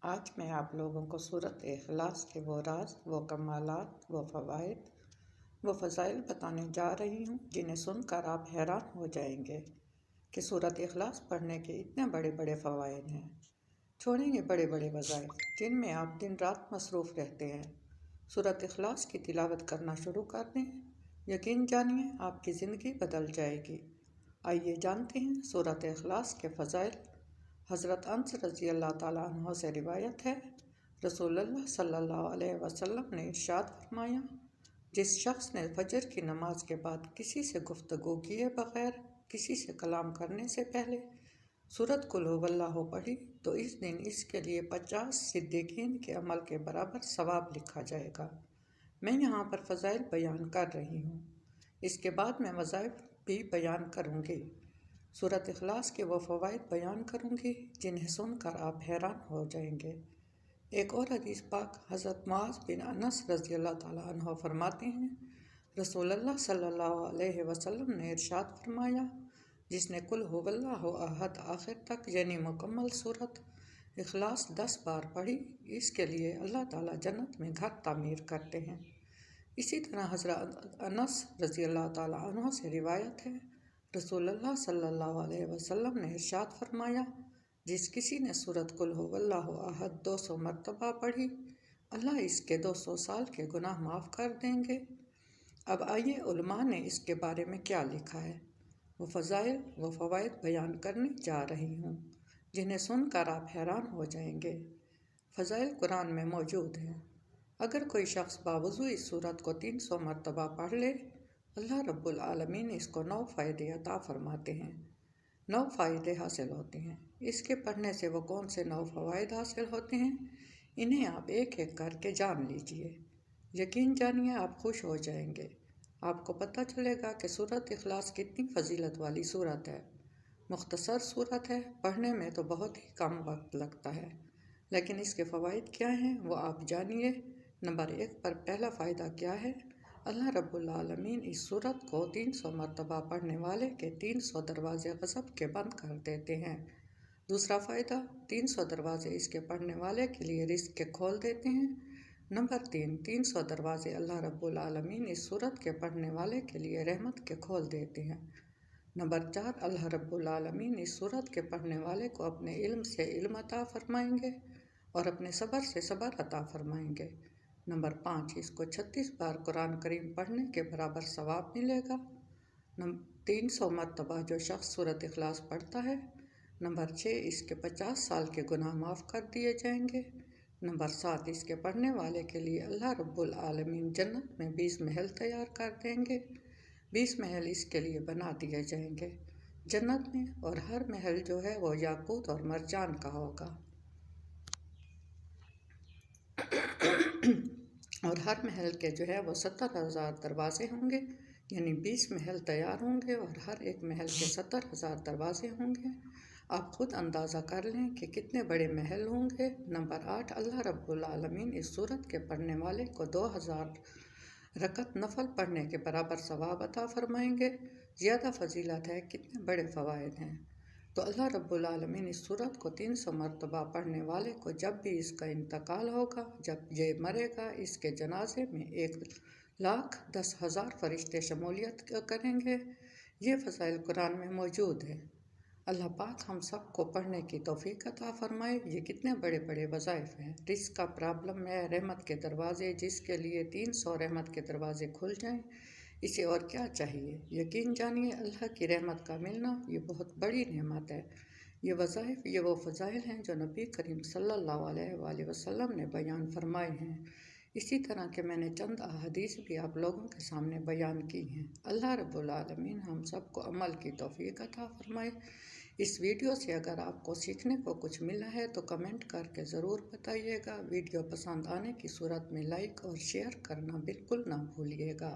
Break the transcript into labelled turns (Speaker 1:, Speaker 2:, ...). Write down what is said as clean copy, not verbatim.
Speaker 1: آج میں آپ لوگوں کو سورۃ اخلاص کے وہ راز، وہ کمالات، وہ فوائد، وہ فضائل بتانے جا رہی ہوں جنہیں سن کر آپ حیران ہو جائیں گے کہ سورۃ اخلاص پڑھنے کے اتنے بڑے بڑے فوائد ہیں۔ چھوڑیں گے بڑے بڑے وظائف جن میں آپ دن رات مصروف رہتے ہیں، سورۃ اخلاص کی تلاوت کرنا شروع کر دیں، یقین جانیے آپ کی زندگی بدل جائے گی۔ آئیے جانتے ہیں سورۃ اخلاص کے فضائل۔ حضرت انس رضی اللہ تعالیٰ عنہ سے روایت ہے، رسول اللہ صلی اللہ علیہ وسلم نے ارشاد فرمایا، جس شخص نے فجر کی نماز کے بعد کسی سے گفتگو کیے بغیر، کسی سے کلام کرنے سے پہلے سورۃ قل ھو اللہ پڑھی تو اس دن اس کے لیے 50 صدیقین کے عمل کے برابر ثواب لکھا جائے گا۔ میں یہاں پر فضائل بیان کر رہی ہوں، اس کے بعد میں وظائف بھی بیان کروں گی۔ سورۃ اخلاص کے وہ فوائد بیان کروں گی جنہیں سن کر آپ حیران ہو جائیں گے۔ ایک اور حدیث پاک حضرت معاذ بن انس رضی اللہ تعالیٰ عنہ فرماتے ہیں، رسول اللہ صلی اللہ علیہ وسلم نے ارشاد فرمایا، جس نے قل ھو اللہ احد آخر تک یعنی مکمل سورۃ اخلاص 10 بار پڑھی، اس کے لیے اللہ تعالیٰ جنت میں گھر تعمیر کرتے ہیں۔ اسی طرح حضرت انس رضی اللہ تعالیٰ عنہ سے روایت ہے، رسول اللہ صلی اللہ علیہ وسلم نے ارشاد فرمایا، جس کسی نے سورۃ قل ھو اللہ احد 200 مرتبہ پڑھی، اللہ اس کے 200 سال کے گناہ معاف کر دیں گے۔ اب آئیے علماء نے اس کے بارے میں کیا لکھا ہے، وہ فضائل، وہ فوائد بیان کرنے جا رہی ہوں جنہیں سن کر آپ حیران ہو جائیں گے۔ فضائل قرآن میں موجود ہیں۔ اگر کوئی شخص باوضو اس سورت کو 300 مرتبہ پڑھ لے، اللہ رب العالمین اس کو 9 فائدے عطا فرماتے ہیں۔ 9 فائدے حاصل ہوتے ہیں۔ اس کے پڑھنے سے وہ کون سے 9 فوائد حاصل ہوتے ہیں، انہیں آپ ایک ایک کر کے جان لیجئے۔ یقین جانیے آپ خوش ہو جائیں گے۔ آپ کو پتہ چلے گا کہ سورۃ اخلاص کتنی فضیلت والی سورت ہے۔ مختصر سورت ہے، پڑھنے میں تو بہت ہی کم وقت لگتا ہے، لیکن اس کے فوائد کیا ہیں وہ آپ جانیے۔ نمبر 1 پر پہلا فائدہ کیا ہے، اللہ رب العالمین اس سورت کو 300 مرتبہ پڑھنے والے کے 300 دروازے غضب کے بند کر دیتے ہیں۔ دوسرا فائدہ، 300 دروازے اس کے پڑھنے والے کے لیے رزق کے کھول دیتے ہیں۔ نمبر 3، 300 دروازے اللہ رب العالمین اس سورت کے پڑھنے والے کے لیے رحمت کے کھول دیتے ہیں۔ نمبر 4، اللہ رب العالمین اس سورت کے پڑھنے والے کو اپنے علم سے علم عطا فرمائیں گے اور اپنے صبر سے صبر عطا فرمائیں گے۔ نمبر 5، اس کو 36 بار قرآن کریم پڑھنے کے برابر ثواب ملے گا۔ 300 مرتبہ جو شخص سورۃ اخلاص پڑھتا ہے۔ نمبر 6، اس کے 50 سال کے گناہ معاف کر دیے جائیں گے۔ نمبر 7، اس کے پڑھنے والے کے لیے اللہ رب العالمین جنت میں 20 محل تیار کر دیں گے۔ 20 محل اس کے لیے بنا دیے جائیں گے جنت میں، اور ہر محل جو ہے وہ یاقوت اور مرجان کا ہوگا، اور ہر محل کے جو ہے وہ 70,000 دروازے ہوں گے، یعنی 20 محل تیار ہوں گے اور ہر ایک محل کے 70,000 دروازے ہوں گے۔ آپ خود اندازہ کر لیں کہ کتنے بڑے محل ہوں گے۔ نمبر 8، اللہ رب العالمین اس سورت کے پڑھنے والے کو 2000 رکعت نفل پڑھنے کے برابر ثواب عطا فرمائیں گے۔ زیادہ فضیلت ہے، کتنے بڑے فوائد ہیں۔ تو اللہ رب العالمین اس سورت کو 300 مرتبہ پڑھنے والے کو جب بھی اس کا انتقال ہوگا، جب یہ مرے گا، اس کے جنازے میں 1,10,000 فرشتے شمولیت کریں گے۔ یہ فضائل قرآن میں موجود ہیں۔ اللہ پاک ہم سب کو پڑھنے کی توفیق عطا فرمائے۔ یہ کتنے بڑے بڑے وظائف ہیں۔ رزق کا پرابلم ہے، رحمت کے دروازے، جس کے لیے 300 رحمت کے دروازے کھل جائیں، اسے اور کیا چاہیے۔ یقین جانیے اللہ کی رحمت کا ملنا یہ بہت بڑی نعمت ہے۔ یہ وظائف، یہ وہ فضائل ہیں جو نبی کریم صلی اللہ علیہ وآلہ وسلم نے بیان فرمائے ہیں۔ اسی طرح کہ میں نے چند احادیث بھی آپ لوگوں کے سامنے بیان کی ہیں۔ اللہ رب العالمین ہم سب کو عمل کی توفیق عطا فرمائے۔ اس ویڈیو سے اگر آپ کو سیکھنے کو کچھ ملا ہے تو کمنٹ کر کے ضرور بتائیے گا۔ ویڈیو پسند آنے کی صورت میں لائک اور شیئر کرنا بالکل نہ بھولیے گا۔